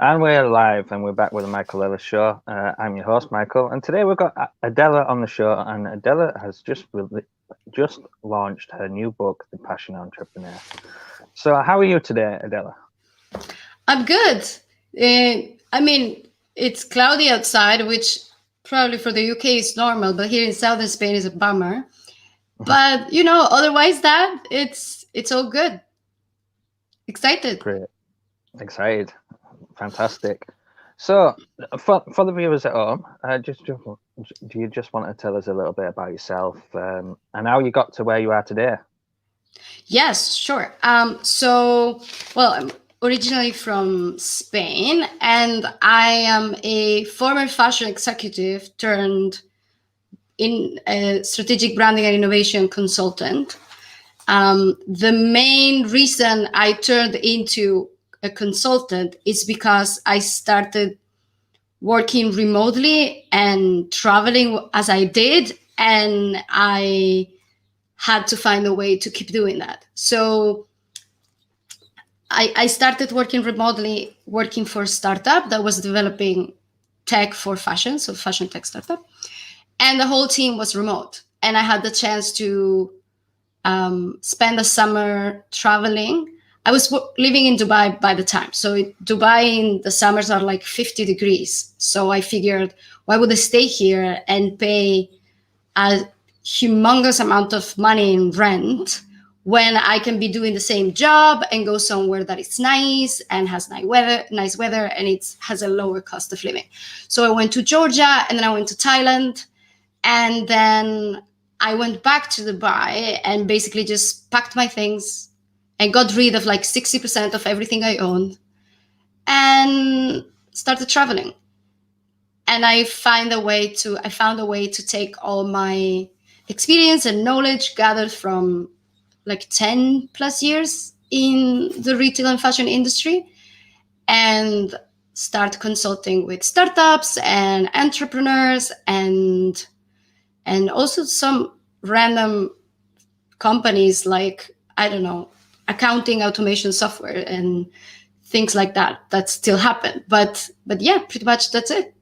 And we're live, and we're back with the Michael Ellis Show. I'm your host, Michael, and today we've got Adela on the show. And Adela has just launched her new book, The Passion Entrepreneur. So, how are you today, Adela? I'm good. I mean, it's cloudy outside, which probably for the UK is normal, but here in southern Spain is a bummer. But otherwise that it's all good. Excited. Great, excited, fantastic. So, for the viewers at home, do you just want to tell us a little bit about yourself and how you got to where you are today? Yes, sure. Well, I'm originally from Spain, and I am a former fashion executive turned in a strategic branding and innovation consultant. The main reason I turned into a consultant is because I started working remotely and traveling as I did, and I had to find a way to keep doing that. So I started working remotely, working for a startup that was developing tech for fashion, so fashion tech startup. And the whole team was remote. And I had the chance to spend the summer traveling. I was living in Dubai by the time. So Dubai in the summers are like 50 degrees. So I figured, why would I stay here and pay a humongous amount of money in rent when I can be doing the same job and go somewhere that is nice and has nice weather, and it has a lower cost of living. So I went to Georgia, and then I went to Thailand, and then I went back to Dubai and basically just packed my things and got rid of like 60% of everything I owned and started traveling. And I found a way to take all my experience and knowledge gathered from like 10 plus years in the retail and fashion industry and start consulting with startups and entrepreneurs and also some random companies like, I don't know, accounting automation software and things like that still happen. But yeah, pretty much that's it.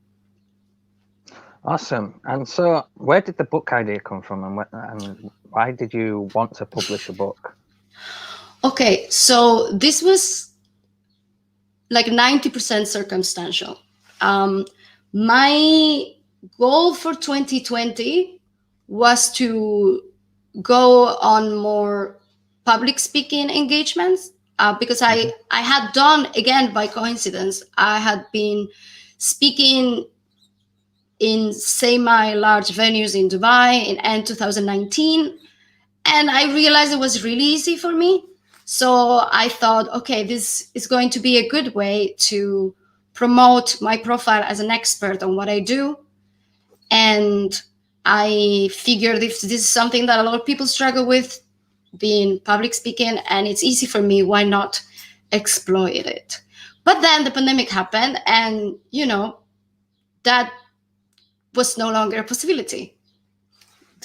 Awesome. And so, where did the book idea come from, and why did you want to publish a book? Okay, so this was like 90% circumstantial. My goal for 2020 was to go on more public speaking engagements because I had done, again, by coincidence, I had been speaking in semi-large venues in Dubai in end 2019, and I realized it was really easy for me. So I thought, okay, this is going to be a good way to promote my profile as an expert on what I do. And I figured if this is something that a lot of people struggle with, being public speaking, and it's easy for me, why not exploit it? But then the pandemic happened, and that was no longer a possibility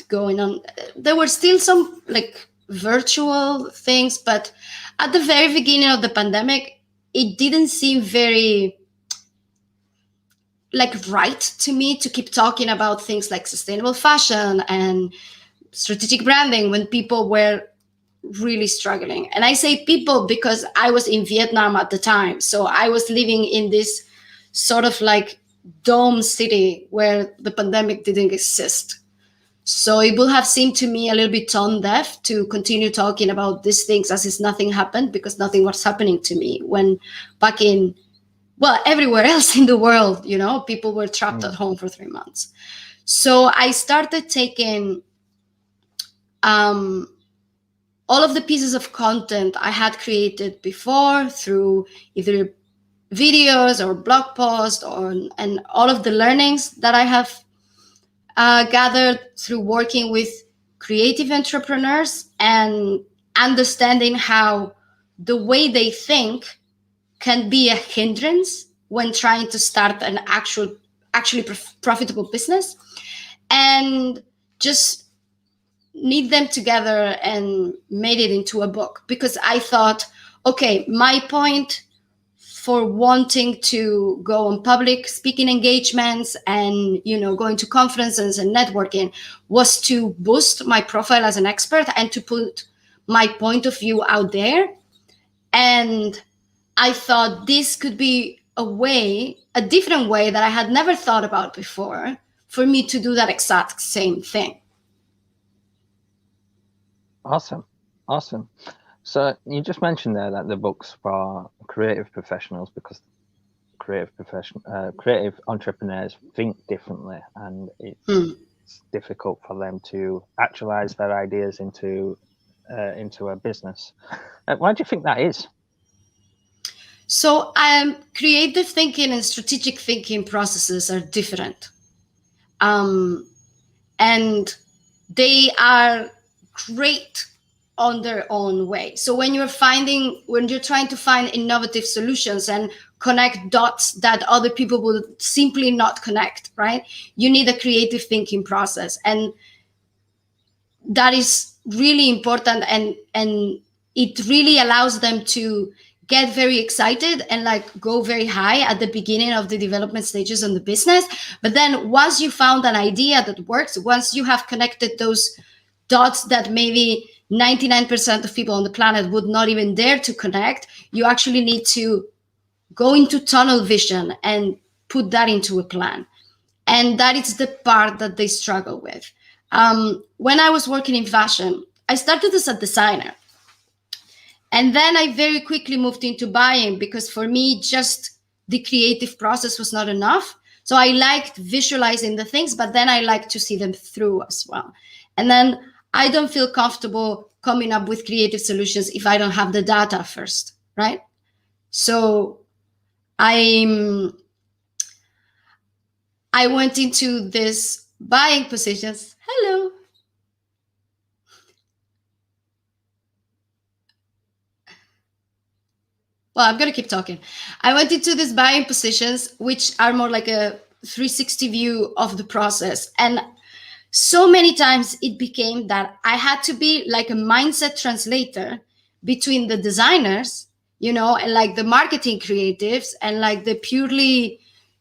going on. There were still some like virtual things, but at the very beginning of the pandemic, it didn't seem very like right to me to keep talking about things like sustainable fashion and strategic branding when people were really struggling. And I say people because I was in Vietnam at the time. So I was living in this sort of like dome city where the pandemic didn't exist. So it would have seemed to me a little bit tone deaf to continue talking about these things as if nothing happened, because nothing was happening to me when back in, well, everywhere else in the world, people were trapped at home for 3 months. So I started taking all of the pieces of content I had created before through either videos or blog posts and all of the learnings that I have gathered through working with creative entrepreneurs and understanding how the way they think can be a hindrance when trying to start an actually profitable business, and just knit them together and made it into a book. Because I thought, okay, my point for wanting to go on public speaking engagements and, going to conferences and networking was to boost my profile as an expert and to put my point of view out there. And I thought this could be a different way that I had never thought about before, for me to do that exact same thing. Awesome. So you just mentioned there that the book's for creative professionals, because creative entrepreneurs think differently, and it's difficult for them to actualize their ideas into a business. Why do you think that is? So creative thinking and strategic thinking processes are different. And they are great on their own way. So when you're trying to find innovative solutions and connect dots that other people would simply not connect, right? You need a creative thinking process. And that is really important, and it really allows them to get very excited and go very high at the beginning of the development stages in the business. But then once you found an idea that works, once you have connected those dots that maybe 99% of people on the planet would not even dare to connect, you actually need to go into tunnel vision and put that into a plan. And that is the part that they struggle with. When I was working in fashion, I started as a designer. And then I very quickly moved into buying, because for me, just the creative process was not enough. So I liked visualizing the things, but then I like to see them through as well. And then I don't feel comfortable coming up with creative solutions if I don't have the data first, right? So I went into this buying positions. Hello. Well, I'm going to keep talking. I went into these buying positions, which are more like a 360 view of the process. And so many times it became that I had to be like a mindset translator between the designers, and the marketing creatives, and the purely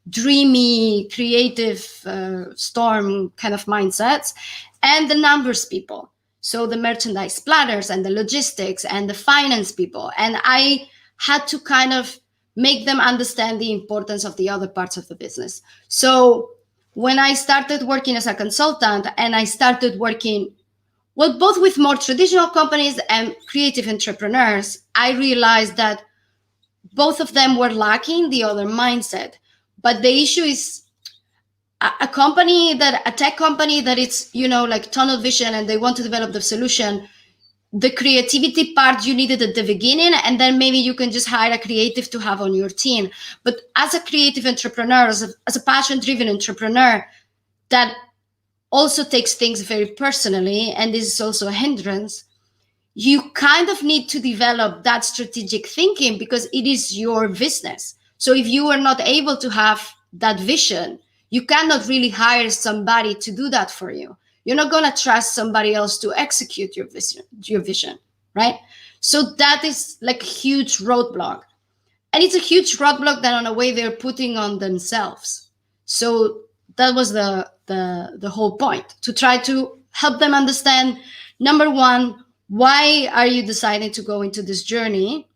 dreamy, creative storm kind of mindsets, and the numbers people. So the merchandise planners and the logistics and the finance people. And I had to kind of make them understand the importance of the other parts of the business. So when I started working as a consultant, and I started working, both with more traditional companies and creative entrepreneurs, I realized that both of them were lacking the other mindset. But the issue is a tech company that it's, tunnel vision, and they want to develop the solution. The creativity part you needed at the beginning, and then maybe you can just hire a creative to have on your team. But as a creative entrepreneur, as a passion-driven entrepreneur, that also takes things very personally, and this is also a hindrance. You kind of need to develop that strategic thinking, because it is your business. So if you are not able to have that vision, you cannot really hire somebody to do that for you. You're not going to trust somebody else to execute your vision, right? So that is like a huge roadblock. And it's a huge roadblock that, in a way, they're putting on themselves. So that was the whole point, to try to help them understand, number one, why are you deciding to go into this journey?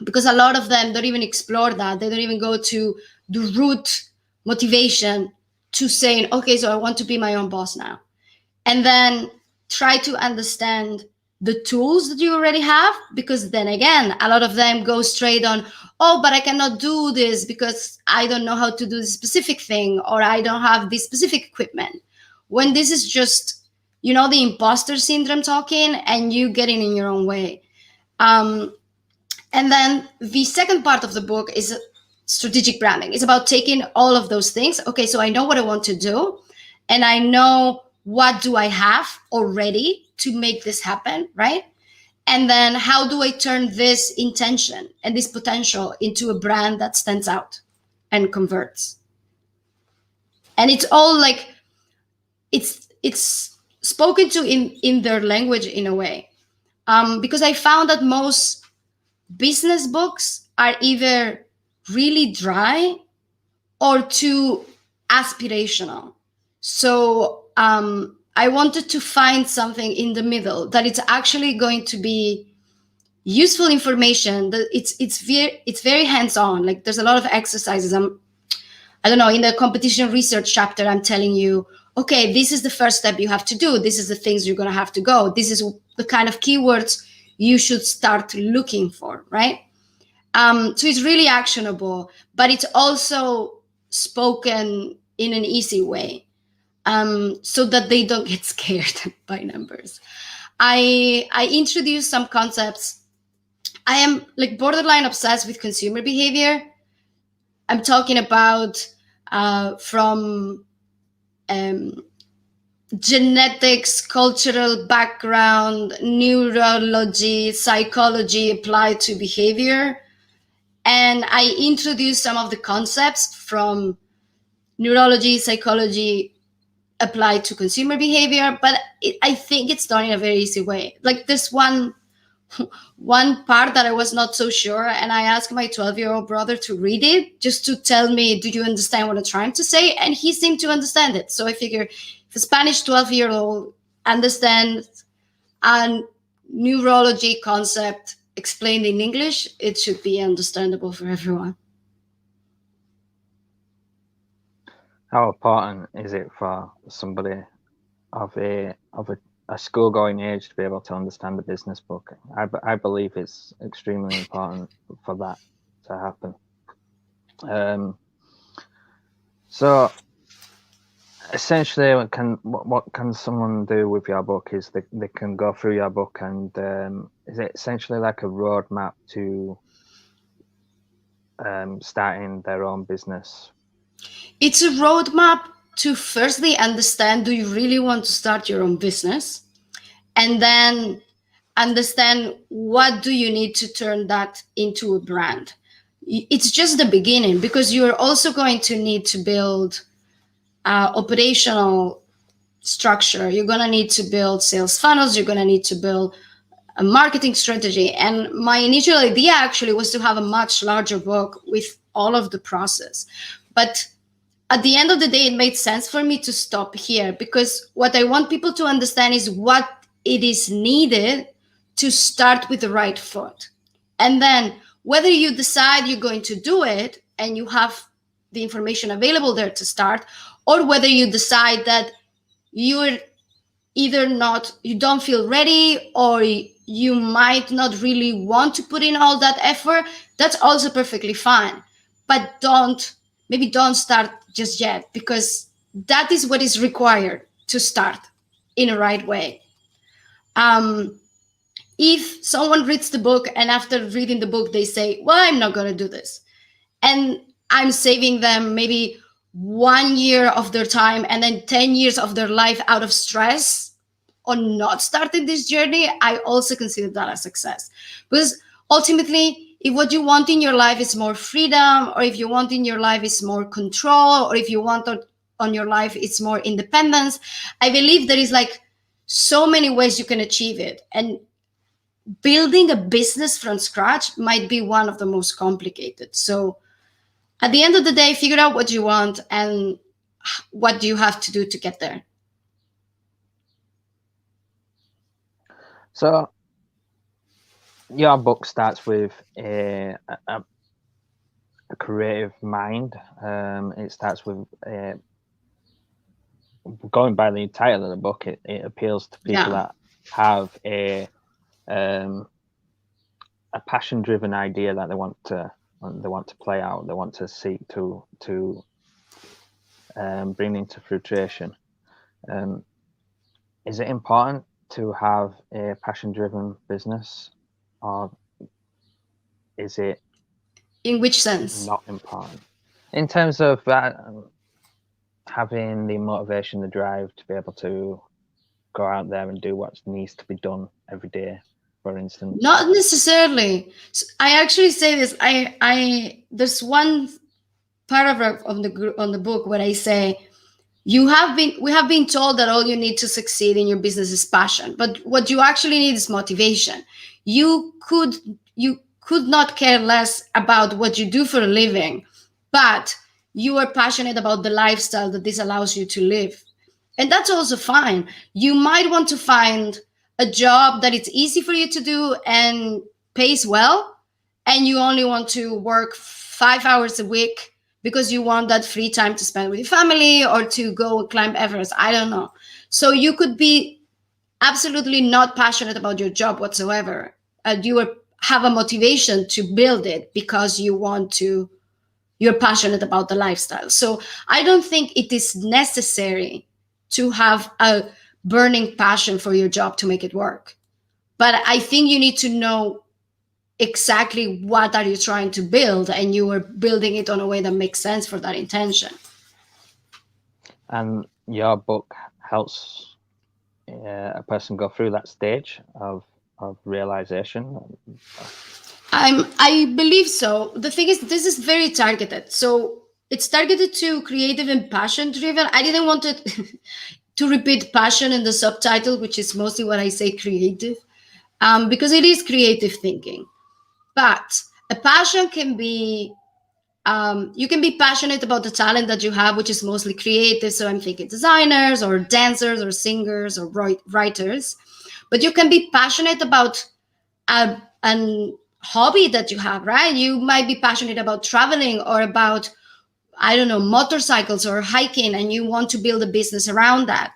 Because a lot of them don't even explore that. They don't even go to the root motivation to saying, okay, so I want to be my own boss now. And then try to understand the tools that you already have, because then again, a lot of them go straight on, oh, but I cannot do this because I don't know how to do this specific thing, or I don't have this specific equipment. When this is just, the imposter syndrome talking, and you getting in your own way. And then the second part of the book is strategic branding. It's about taking all of those things. Okay, so I know what I want to do, and I know what do I have already to make this happen, right? And then how do I turn this intention and this potential into a brand that stands out and converts? And it's all like, it's spoken to in their language in a way. Because I found that most business books are either really dry or too aspirational. So I wanted to find something in the middle that it's actually going to be useful information. That it's very hands on. Like there's a lot of exercises. I don't know, in the competition research chapter, I'm telling you, okay, this is the first step you have to do. This is the things you're going to have to go. This is the kind of keywords you should start looking for, right? So it's really actionable, but it's also spoken in an easy way, so that they don't get scared by numbers. I introduce some concepts. I am like borderline obsessed with consumer behavior. I'm talking about from genetics, cultural background, neurology, psychology applied to behavior. And I introduce some of the concepts from neurology, psychology applied to consumer behavior, but I think it's done in a very easy way. Like this one part that I was not so sure, and I asked my 12-year-old brother to read it just to tell me, do you understand what I'm trying to say? And he seemed to understand it. So I figure if a Spanish 12-year-old understands a neurology concept explained in English, it should be understandable for everyone. How important is it for somebody of a school-going age to be able to understand the business book? I believe it's extremely important for that to happen. So essentially, what can someone do with your book is they can go through your book, and is it essentially like a roadmap to starting their own business? It's a roadmap to firstly understand, do you really want to start your own business? And then understand, what do you need to turn that into a brand? It's just the beginning, because you're also going to need to build operational structure. You're going to need to build sales funnels. You're going to need to build a marketing strategy. And my initial idea actually was to have a much larger book with all of the process. But at the end of the day, it made sense for me to stop here, because what I want people to understand is what it is needed to start with the right foot. And then whether you decide you're going to do it and you have the information available there to start, or whether you decide that you're either you don't feel ready, or you might not really want to put in all that effort, that's also perfectly fine. But don't start just yet, because that is what is required to start in a right way. If someone reads the book and after reading the book they say, well, I'm not going to do this, and I'm saving them maybe 1 year of their time and then 10 years of their life out of stress on not starting this journey, I also consider that a success. Because ultimately, if what you want in your life is more freedom, or if you want in your life is more control, or if you want on your life it's more independence, I believe there is like so many ways you can achieve it. And building a business from scratch might be one of the most complicated. So at the end of the day, figure out what you want and what do you have to do to get there. So your book starts with a creative mind. It starts with going by the title of the book. It appeals to people that have a passion-driven idea that they want to play out. They want to seek to bring into fruition. Is it important to have a passion-driven business, or is it, in which sense, not important? In terms of having the motivation, the drive to be able to go out there and do what needs to be done every day, for instance? Not necessarily. I actually say this. There's one paragraph on the book where I say, we have been told that all you need to succeed in your business is passion, but what you actually need is motivation. You could could not care less about what you do for a living, but you are passionate about the lifestyle that this allows you to live. And that's also fine. You might want to find a job that it's easy for you to do and pays well, and you only want to work 5 hours a week because you want that free time to spend with your family or to go climb Everest. I don't know. So you could be absolutely not passionate about your job whatsoever. Have a motivation to build it because you're passionate about the lifestyle. So I don't think it is necessary to have a burning passion for your job to make it work. But I think you need to know exactly what are you trying to build, and you are building it on a way that makes sense for that intention. And your book helps a person go through that stage of realization. I believe so. The thing is, this is very targeted. So it's targeted to creative and passion driven. I didn't want it to repeat passion in the subtitle, which is mostly what I say creative, because it is creative thinking. But a passion can be, you can be passionate about the talent that you have, which is mostly creative. So I'm thinking designers or dancers or singers or writers. But you can be passionate about an hobby that you have, right? You might be passionate about traveling or about, I don't know, motorcycles or hiking, and you want to build a business around that.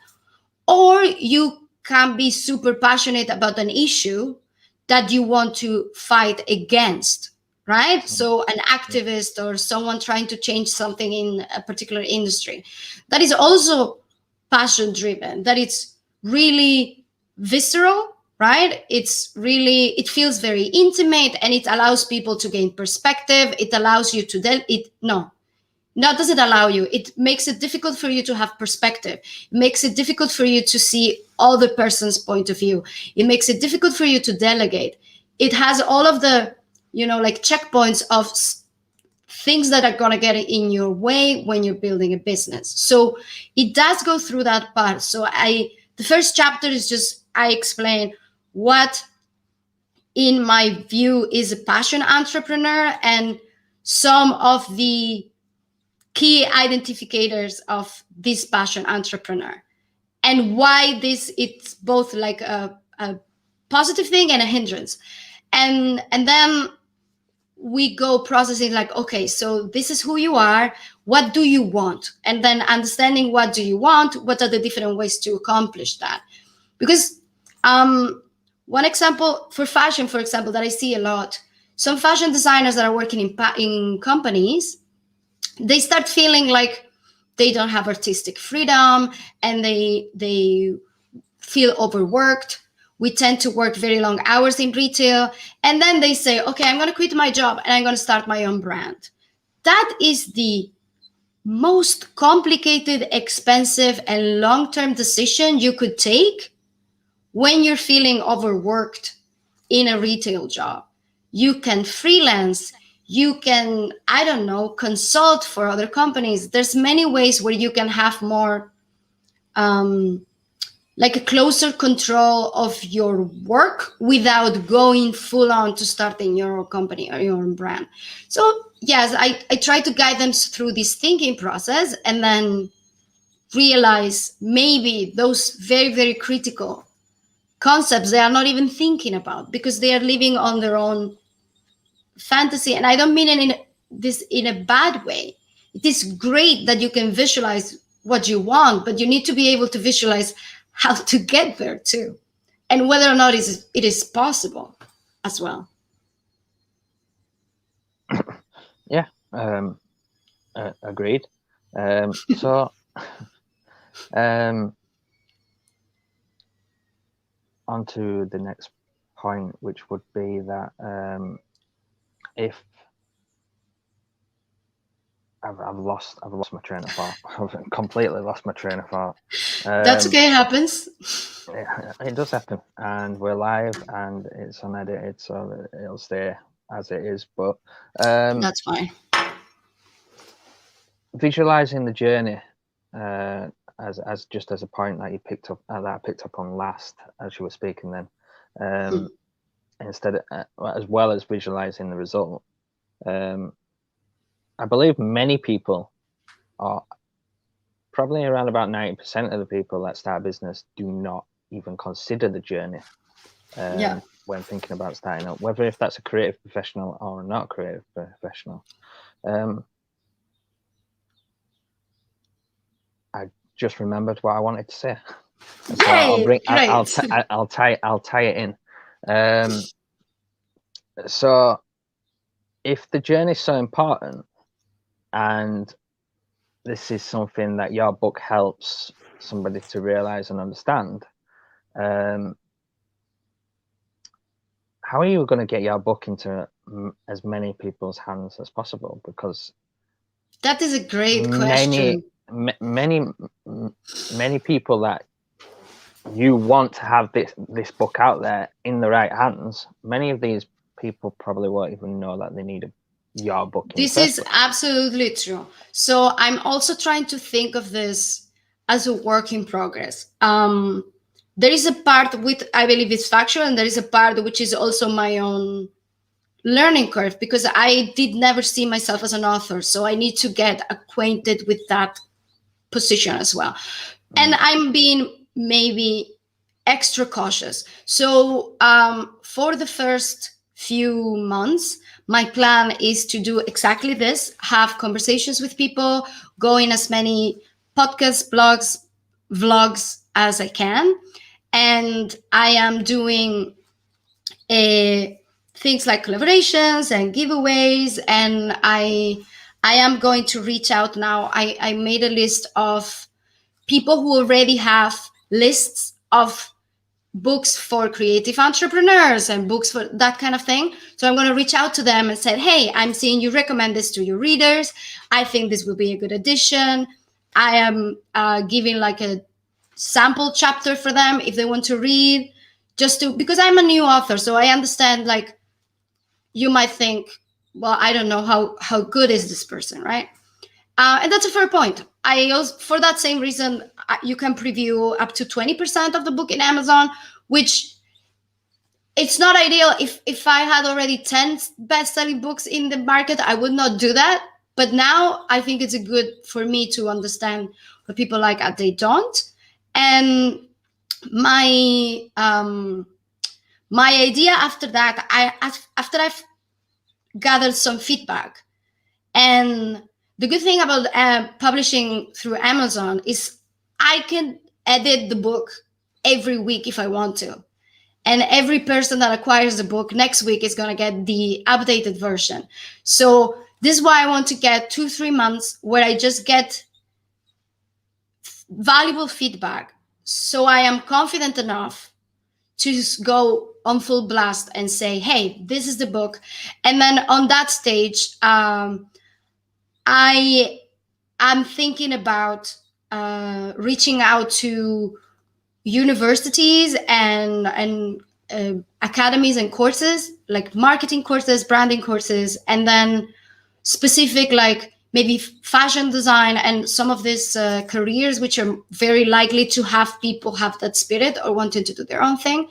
Or you can be super passionate about an issue that you want to fight against, right? So an activist or someone trying to change something in a particular industry. That is also passion driven, that it's really visceral, right? It feels very intimate, and it allows people to gain perspective. It allows you to not does it allow you, it makes it difficult for you to have perspective. It makes it difficult for you to see other person's point of view. It makes it difficult for you to delegate. It has all of the, like checkpoints of things that are going to get in your way when you're building a business. So it does go through that part. So the first chapter is just, I explain what in my view is a passion entrepreneur and some of the key identifiers of this passion entrepreneur, and why it's both like a positive thing and a hindrance. And then we go processing, like, okay, so this is who you are, what do you want, and then understanding what do you want, what are the different ways to accomplish that. Because one example for fashion, for example, that I see a lot, some fashion designers that are working in companies, they start feeling like they don't have artistic freedom, and they feel overworked. We tend to work very long hours in retail, and then they say, okay, I'm going to quit my job and I'm going to start my own brand. That is the most complicated, expensive, and long-term decision you could take when you're feeling overworked in a retail job. You can freelance, you can, I don't know, consult for other companies. There's many ways where you can have more like a closer control of your work without going full on to starting your own company or your own brand. So yes, I try to guide them through this thinking process, and then realize maybe those very, very critical concepts they are not even thinking about because they are living on their own fantasy. And I don't mean it in a bad way. It is great that you can visualize what you want, but you need to be able to visualize how to get there too, and whether or not it is possible as well. Yeah, agreed. So on to the next point, which would be that if I've lost my train of thought. I've completely lost my train of thought. That's okay, it happens. It does happen, and we're live, and it's unedited, so it'll stay as it is. But That's fine. Visualizing the journey, as just as a point that you picked up, that I picked up on last as you were speaking. Then, instead of, as well as visualizing the result. I believe many people, are probably around about 90% of the people that start a business, do not even consider the journey when thinking about starting up, whether if that's a creative professional or not creative professional. I just remembered what I wanted to say. Yay! So I'll tie it in. So if the journey is so important, and this is something that your book helps somebody to realize and understand, how are you going to get your book into as many people's hands as possible? Because that is a great question. Many people that you want to have this book out there in the right hands, many of these people probably won't even know that they need your book. This is absolutely true. So I'm also trying to think of this as a work in progress. There is a part with, I believe it's factual, and there is a part which is also my own learning curve, because I did never see myself as an author. So I need to get acquainted with that position as well. And I'm being maybe extra cautious. So for the first few months, my plan is to do exactly this, have conversations with people, go in as many podcasts, blogs, vlogs as I can. And I am doing things like collaborations and giveaways. And I am going to reach out now. I made a list of people who already have lists of books for creative entrepreneurs and books for that kind of thing. So I'm going to reach out to them and say, hey, I'm seeing you recommend this to your readers. I think this will be a good addition. I am giving like a sample chapter for them if they want to read, because I'm a new author. So I understand, like, you might think, well, I don't know how good is this person, right? And that's a fair point. I also, for that same reason, you can preview up to 20% of the book in Amazon, which it's not ideal. If I had already 10 best-selling books in the market, I would not do that. But now I think it's good for me to understand what people like and they don't. And my idea after that, after I've gathered some feedback, and the good thing about publishing through Amazon is I can edit the book every week if I want to. And every person that acquires the book next week is going to get the updated version. So this is why I want to get 2-3 months where I just get valuable feedback. So I am confident enough to go on full blast and say, hey, this is the book. And then on that stage, I am thinking about reaching out to universities and academies and courses, like marketing courses, branding courses, and then specific, like maybe fashion design and some of these careers, which are very likely to have people have that spirit or wanting to do their own thing,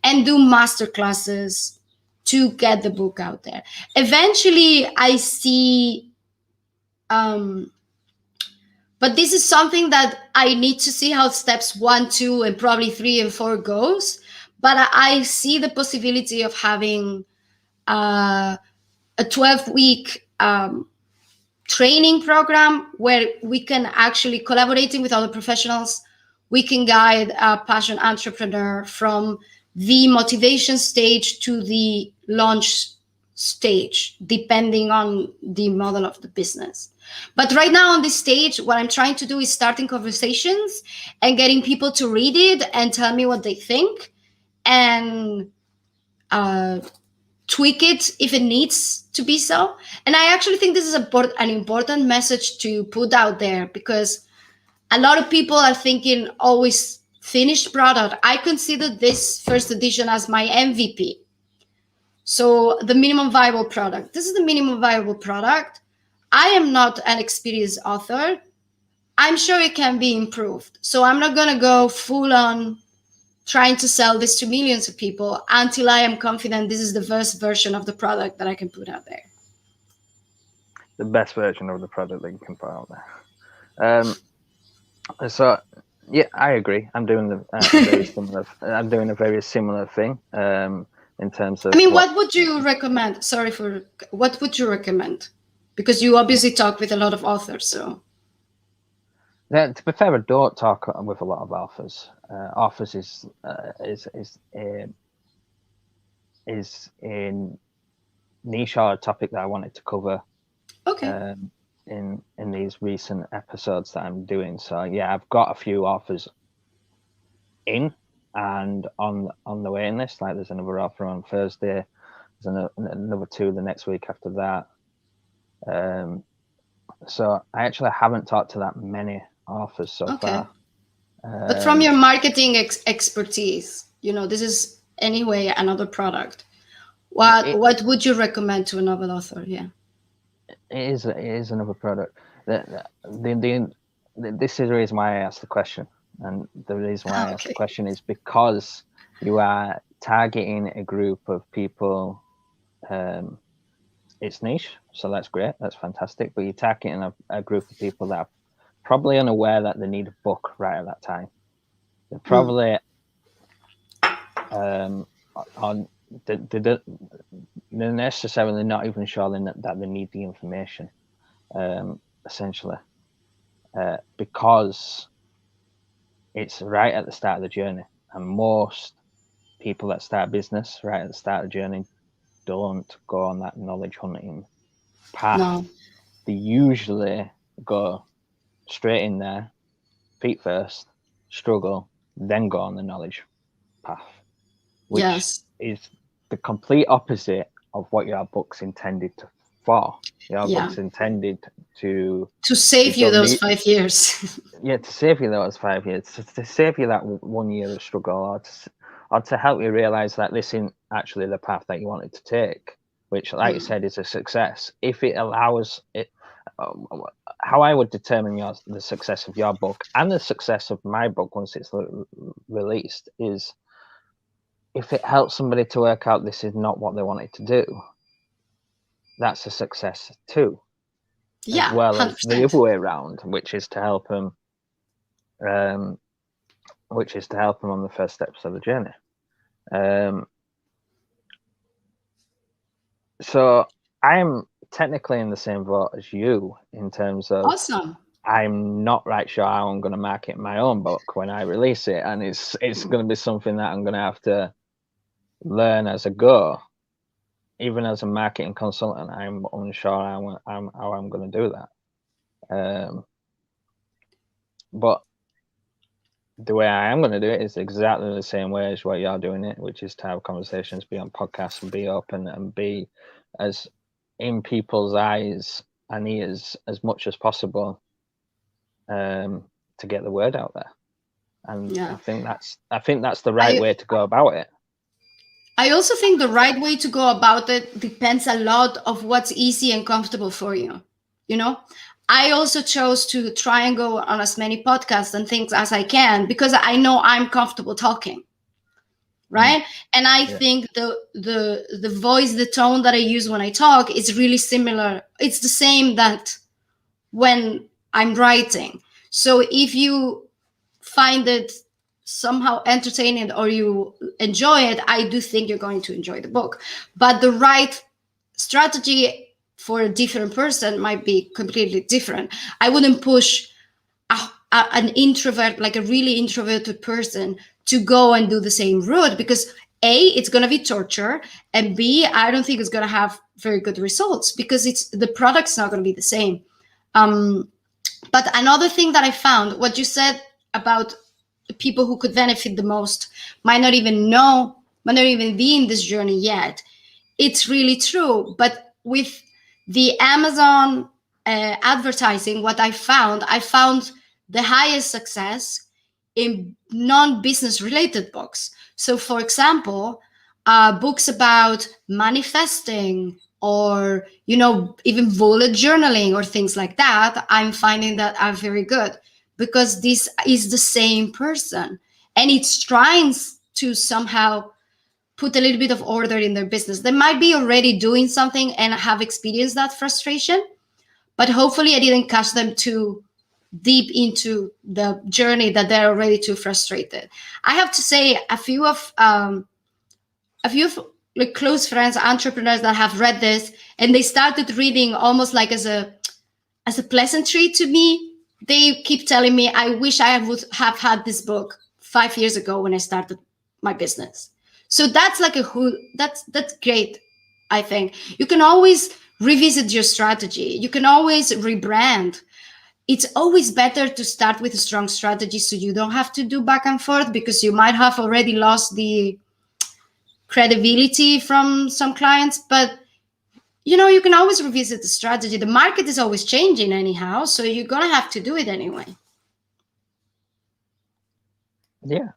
and do master classes to get the book out there. Eventually, I see but this is something that I need to see how steps 1, 2, and probably 3 and 4 goes. But I see the possibility of having a 12-week training program where we can actually, collaborating with other professionals, we can guide a passion entrepreneur from the motivation stage to the launch stage, depending on the model of the business. But right now on this stage, what I'm trying to do is starting conversations and getting people to read it and tell me what they think, and tweak it if it needs to be so. And I actually think this is an important message to put out there, because a lot of people are thinking always finished product. I consider this first edition as my MVP. So the minimum viable product. This is the minimum viable product. I am not an experienced author. I'm sure it can be improved. So I'm not going to go full on trying to sell this to millions of people until I am confident this is the best version of the product that I can put out there. The best version of the product that you can put out there. So yeah, I agree. I'm doing I'm doing a very similar thing. In terms of, I mean, what would you recommend? What would you recommend? Because you obviously talk with a lot of authors, so. To be fair, I don't talk with a lot of authors. Authors is a niche or a topic that I wanted to cover. Okay. In these recent episodes that I'm doing. So yeah, I've got a few authors in and on the waiting list. Like there's another author on Thursday. There's another 2 the next week after that. So I actually haven't talked to that many authors so far. But from your marketing expertise, this is anyway another product. What would you recommend to another author? Yeah. It is another product. This is the reason why I asked the question, and the reason why I asked the question is because you are targeting a group of people. It's niche, so that's great, that's fantastic. But you're targeting a group of people that are probably unaware that they need a book right at that time. They're probably they're necessarily not even sure that they need the information, essentially, because it's right at the start of the journey, and most people that start business right at the start of the journey don't go on that knowledge hunting path. No. They usually go straight in there, feet first, struggle, then go on the knowledge path, which is the complete opposite of what your book's intended for. Your book's intended to save you those 5 years. Yeah, to save you those 5 years, to save you that 1 year of struggle, or to help you realize that this isn't actually the path that you wanted to take, which, like you said, is a success. If it allows it, how I would determine the success of your book and the success of my book once it's released is if it helps somebody to work out this is not what they wanted to do, that's a success too. Yeah, as well 100%. as the other way around, which is to help them on the first steps of the journey. So I'm technically in the same boat as you in terms of awesome. I'm not right sure how I'm going to market my own book when I release it, and it's going to be something that I'm going to have to learn as I go. Even as a marketing consultant, I'm unsure how I'm going to do that. But the way I am going to do it is exactly the same way as what you're doing it, which is to have conversations, be on podcasts, and be open, and be as in people's eyes and ears as much as possible, to get the word out there. And I think that's the right way to go about it. I also think the right way to go about it depends a lot of what's easy and comfortable for you. I also chose to try and go on as many podcasts and things as I can because I know I'm comfortable talking, right? And I think the voice, the tone that I use when I talk is really similar. It's the same that when I'm writing. So if you find it somehow entertaining or you enjoy it, I do think you're going to enjoy the book. But the right strategy for a different person might be completely different. I wouldn't push an introvert, like a really introverted person, to go and do the same route because A, it's going to be torture, and B, I don't think it's going to have very good results because the product's not going to be the same. But another thing that I found, what you said about the people who could benefit the most might not even be in this journey yet. It's really true. But with the Amazon advertising, what I found the highest success in non-business related books. So for example, books about manifesting or, even bullet journaling or things like that, I'm finding that are very good because this is the same person. and it's trying to somehow put a little bit of order in their business. They might be already doing something and have experienced that frustration, but hopefully I didn't catch them too deep into the journey that they're already too frustrated. I have to say, a few of like close friends, entrepreneurs that have read this, and they started reading almost like as a pleasantry to me. They keep telling me, I wish I would have had this book 5 years ago when I started my business. So that's like that's great. I think you can always revisit your strategy. You can always rebrand. It's always better to start with a strong strategy so you don't have to do back and forth, because you might have already lost the credibility from some clients. But you can always revisit the strategy. The market is always changing anyhow, so you're gonna have to do it anyway. Yeah.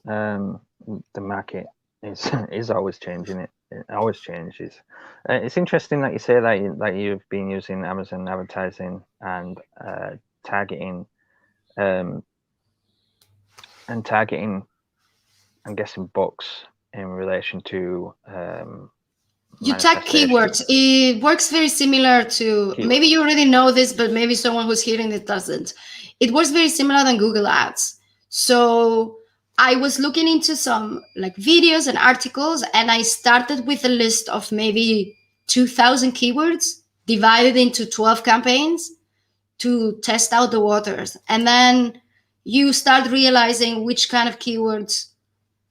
The market is always changing. It always changes. It's interesting that you say that you've been using Amazon advertising and targeting, I'm guessing, books in relation to you tag keywords. It works very similar to keywords. Maybe you already know this, but maybe someone who's hearing it doesn't. It works very similar than Google Ads. So I was looking into some like videos and articles, and I started with a list of maybe 2,000 keywords divided into 12 campaigns to test out the waters. And then you start realizing which kind of keywords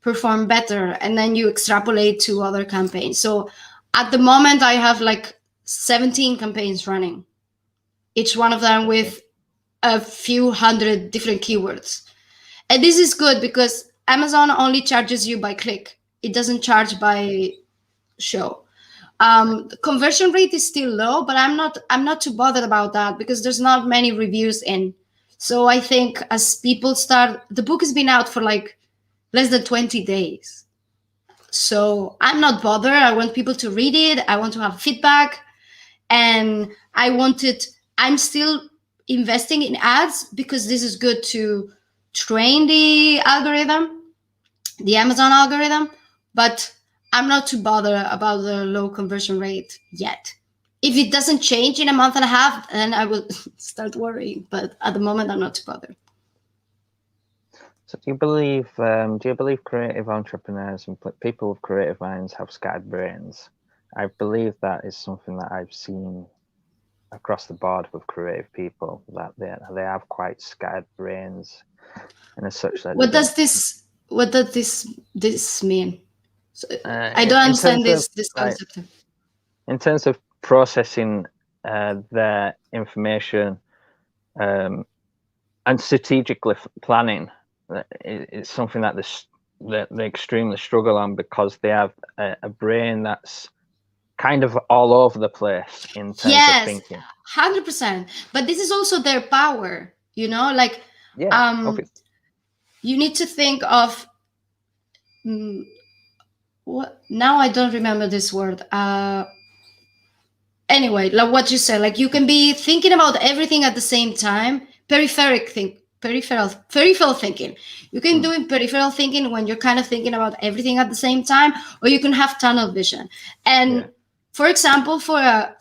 perform better, and then you extrapolate to other campaigns. So at the moment, I have like 17 campaigns running, each one of them with a few hundred different keywords. And this is good because Amazon only charges you by click. It doesn't charge by show. The conversion rate is still low, but I'm not too bothered about that because there's not many reviews in. So I think as people start, the book has been out for like less than 20 days. So I'm not bothered. I want people to read it. I want to have feedback. And I'm still investing in ads because this is good to train the algorithm, the Amazon algorithm, but I'm not too bothered about the low conversion rate yet. If it doesn't change in a month and a half, then I will start worrying. But at the moment, I'm not too bothered. So do you believe creative entrepreneurs and people with creative minds have scattered brains? I believe that is something that I've seen across the board with creative people, that they have quite scattered brains, and as such that. What does this mean? So, I don't understand this concept. In terms of processing their information and strategically planning, it's something that they extremely struggle on because they have a brain that's kind of all over the place in terms of thinking. 100%. But this is also their power, like you need to think of what now I don't remember this word. Anyway, like what you said, like you can be thinking about everything at the same time. Peripheral thinking. You can do peripheral thinking when you're kind of thinking about everything at the same time, or you can have tunnel vision. And for example, for a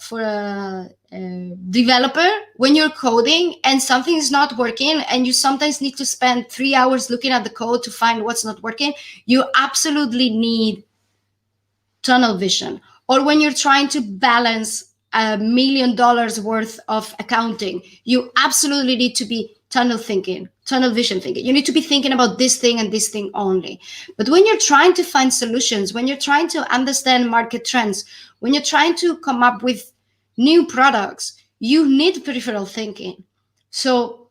developer, when you're coding and something is not working and you sometimes need to spend 3 hours looking at the code to find what's not working, you absolutely need tunnel vision. Or when you're trying to balance $1 million worth of accounting, you absolutely need to be tunnel vision thinking. You need to be thinking about this thing and this thing only. But when you're trying to find solutions, when you're trying to understand market trends, when you're trying to come up with new products, you need peripheral thinking. So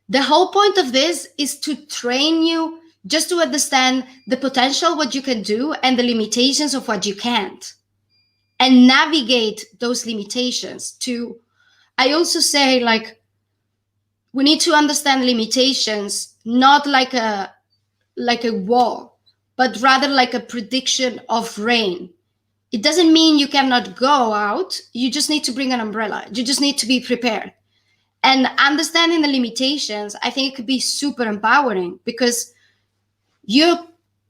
the whole point of this is to train you just to understand the potential, what you can do, and the limitations of what you can't, and navigate those limitations. I also say, like, we need to understand limitations, not like a wall, but rather like a prediction of rain. It doesn't mean you cannot go out. You just need to bring an umbrella. You just need to be prepared. And understanding the limitations, I think it could be super empowering, because you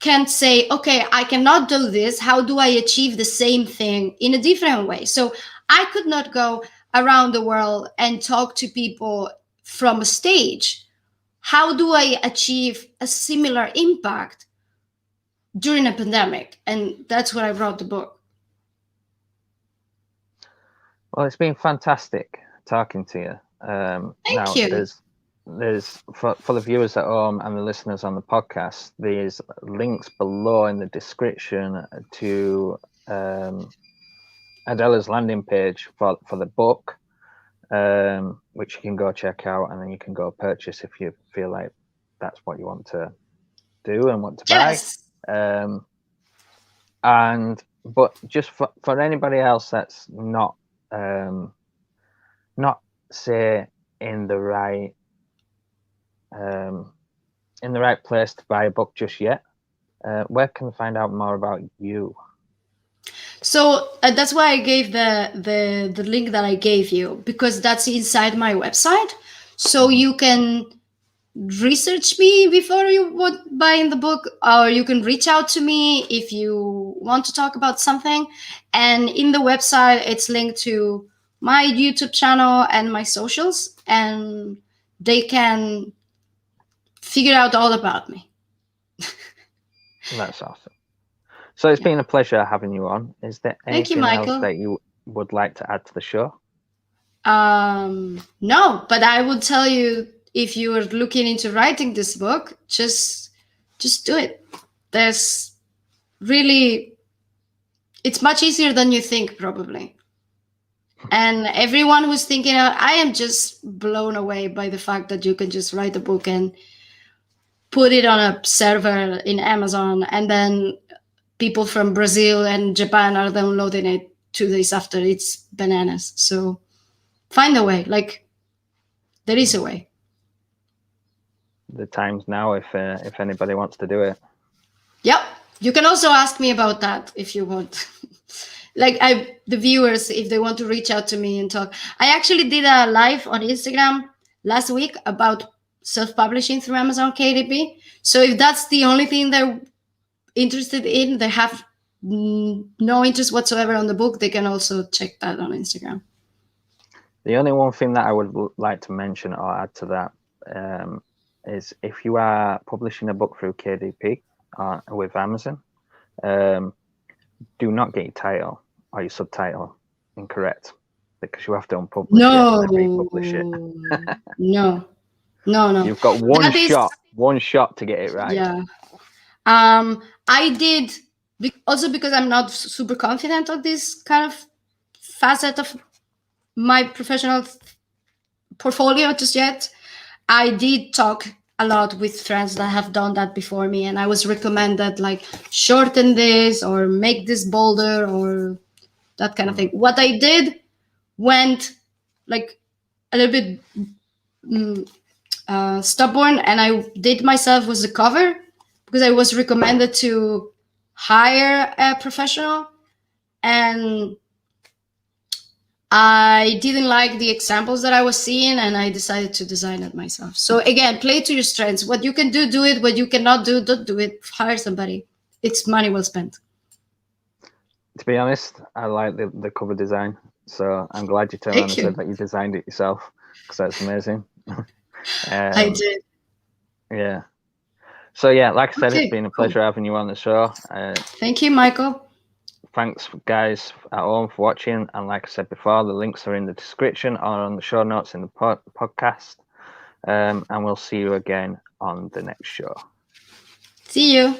can say, okay, I cannot do this. How do I achieve the same thing in a different way? So I could not go around the world and talk to people from a stage. How do I achieve a similar impact during a pandemic? And that's why I wrote the book. Well, it's been fantastic talking to you. Thank you. There's for the viewers at home and the listeners on the podcast, there's links below in the description to Adela's landing page for the book, which you can go check out, and then you can go purchase if you feel like that's what you want to do and want to buy. But just for anybody else that's not say in the right place to buy a book just yet, where can they find out more about you? So that's why I gave the link that I gave you, because that's inside my website. So you can research me before you would buying the book, or you can reach out to me if you want to talk about something. And in the website, it's linked to my YouTube channel and my socials, and they can figure out all about me. That's awesome. So it's been a pleasure having you on. Is there anything else that you would like to add to the show? No, but I would tell you, if you are looking into writing this book, just do it. There's really, it's much easier than you think, probably. And everyone who's thinking, I am just blown away by the fact that you can just write a book and put it on a server in Amazon, and then people from Brazil and Japan are downloading it 2 days after. It's bananas. So find a way. Like, there is a way. The time's now if anybody wants to do it. Yep. You can also ask me about that if you want. Like, the viewers, if they want to reach out to me and talk. I actually did a live on Instagram last week about self-publishing through Amazon KDP. So if that's the only thing they're interested in, they have no interest whatsoever on the book, they can also check that on Instagram. The only one thing that I would like to mention or add to that is, if you are publishing a book through KDP with Amazon, do not get your title or your subtitle incorrect, because you have to unpublish it and republish it. No. You've got one shot to get it right. Yeah. I did, also because I'm not super confident of this kind of facet of my professional portfolio just yet. I did talk a lot with friends that have done that before me, and I was recommended, like, shorten this or make this bolder or that kind of thing. What I did went like a little bit stubborn, and I did myself was the cover, because I was recommended to hire a professional, and I didn't like the examples that I was seeing, and I decided to design it myself. So again, play to your strengths. What you can do, do it. What you cannot do, don't do it. Hire somebody. It's money well spent. To be honest, I like the cover design. So I'm glad you turned around and said that you designed it yourself, because that's amazing. I did. Yeah. So yeah, like I said, it's been a pleasure having you on the show. Thank you, Michael. Thanks, guys at home, for watching. And like I said before, the links are in the description or on the show notes in the podcast. And we'll see you again on the next show. See you.